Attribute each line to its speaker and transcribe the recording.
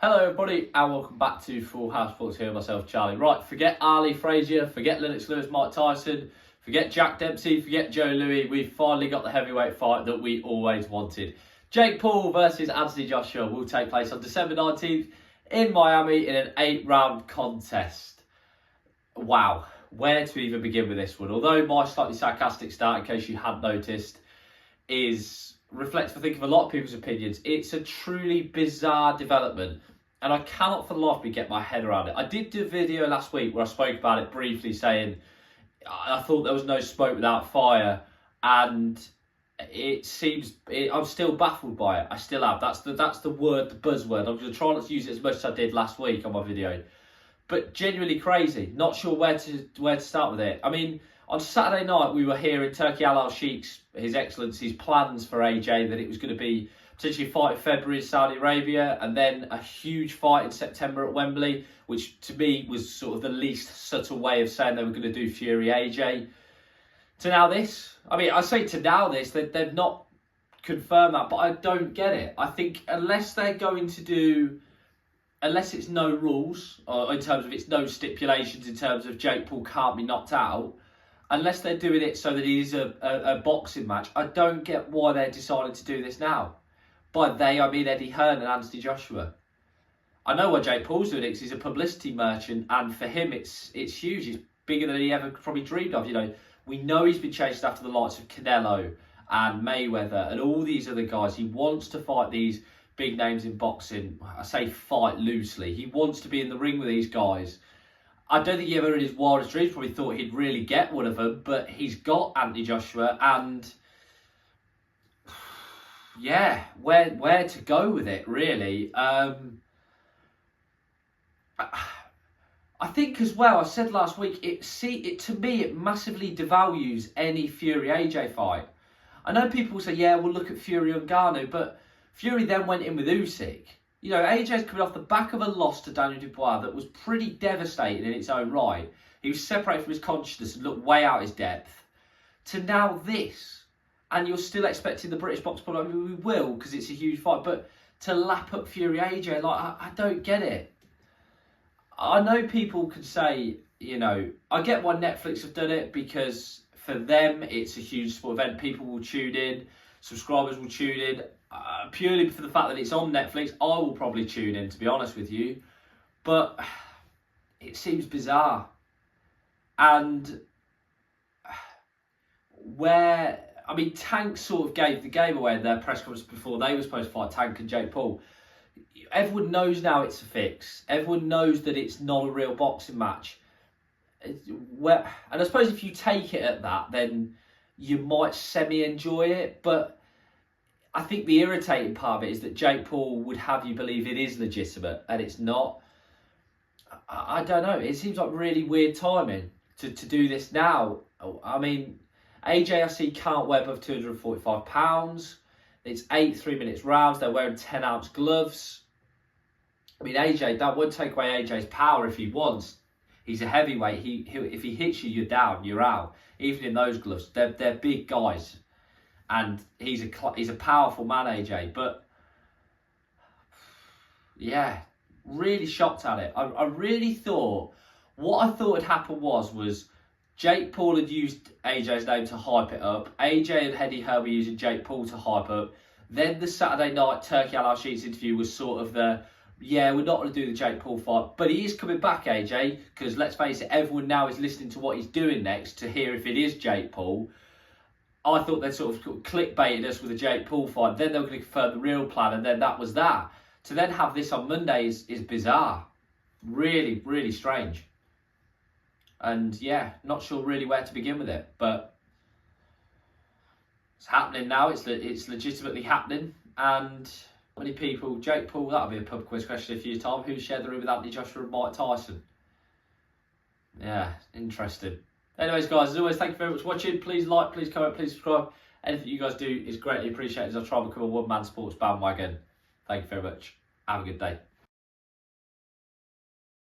Speaker 1: Hello everybody and welcome back to Full House Sports here, myself Charlie. Right, forget Ali Frazier, forget Lennox Lewis, Mike Tyson, forget Jack Dempsey, forget Joe Louis. We've finally got the heavyweight fight that we always wanted. Jake Paul versus Anthony Joshua will take place on December 19th in Miami in an 8-round contest. Wow, where to even begin with this one? Although my slightly sarcastic start, in case you hadn't noticed, reflects, I think, of a lot of people's opinions. It's a truly bizarre development, and I cannot for the life of me get my head around it. I did do a video last week where I spoke about it briefly, saying I thought there was no smoke without fire, and I'm still baffled by it. I still am. That's the word, the buzzword. I'm going to try not to use it as much as I did last week on my video, but genuinely crazy. Not sure where to start with it. I mean, on Saturday night, we were hearing Turki Al-Sheikh's, His Excellency's plans for AJ, that it was going to be potentially a fight in February in Saudi Arabia, and then a huge fight in September at Wembley, which to me was sort of the least subtle way of saying they were going to do Fury AJ. To now this, I mean, I say to now this, they've not confirmed that, but I don't get it. I think unless it's no rules, or in terms of it's no stipulations in terms of Jake Paul can't be knocked out, unless they're doing it so that it is a boxing match, I don't get why they're deciding to do this now. By they, I mean Eddie Hearn and Anthony Joshua. I know why Jake Paul's doing it, because he's a publicity merchant, and for him it's huge. It's bigger than he ever probably dreamed of. You know, we know he's been chased after the likes of Canelo and Mayweather and all these other guys. He wants to fight these big names in boxing. I say fight loosely. He wants to be in the ring with these guys. I don't think he ever in his wildest dreams probably thought he'd really get one of them, but he's got Anthony Joshua, and yeah, where to go with it, really. I think as well, I said last week, to me, it massively devalues any Fury AJ fight. I know people say, yeah, we'll look at Fury and Ngannou, but Fury then went in with Usyk. You know, AJ's coming off the back of a loss to Daniel Dubois that was pretty devastating in its own right. He was separated from his consciousness and looked way out his depth. To now this, and you're still expecting the British box product. I mean, we will, because it's a huge fight, but to lap up Fury AJ, like, I don't get it. I know people can say, you know, I get why Netflix have done it, because for them, it's a huge sport event. People will tune in, subscribers will tune in. Purely for the fact that it's on Netflix, I will probably tune in, to be honest with you. But it seems bizarre. And Tank sort of gave the game away in their press conference before they were supposed to fight, Tank and Jake Paul. Everyone knows now it's a fix. Everyone knows that it's not a real boxing match. And I suppose if you take it at that, then you might semi-enjoy it, but I think the irritating part of it is that Jake Paul would have you believe it is legitimate, and it's not. I don't know. It seems like really weird timing to do this now. I mean, AJ, I see, can't weigh above 245 pounds. It's 8 3-minute rounds. They're wearing 10-ounce gloves. I mean, AJ, that would take away AJ's power if he wants. He's a heavyweight. If he hits you, you're down, you're out. Even in those gloves, they're big guys. And he's a powerful man, AJ. But yeah, really shocked at it. I really thought, what I thought had happened was Jake Paul had used AJ's name to hype it up. AJ and Eddie Hearn were using Jake Paul to hype up. Then the Saturday night Turki Al-Sheikh's interview was sort of yeah, we're not going to do the Jake Paul fight, but he is coming back, AJ, because let's face it, everyone now is listening to what he's doing next to hear if it is Jake Paul. I thought they'd sort of clickbaited us with a Jake Paul fight. Then they were going to confirm the real plan, and then that was that. To then have this on Monday is bizarre. Really, really strange. And yeah, not sure really where to begin with it. But it's happening now. It's legitimately happening. And many people, Jake Paul, that'll be a pub quiz question in a few years' time. Who shared the room with Anthony Joshua and Mike Tyson? Yeah, interesting. Anyways, guys, as always, thank you very much for watching. Please like, please comment, please subscribe. Anything you guys do is greatly appreciated as I try to become a one-man sports bandwagon. Thank you very much. Have a good day.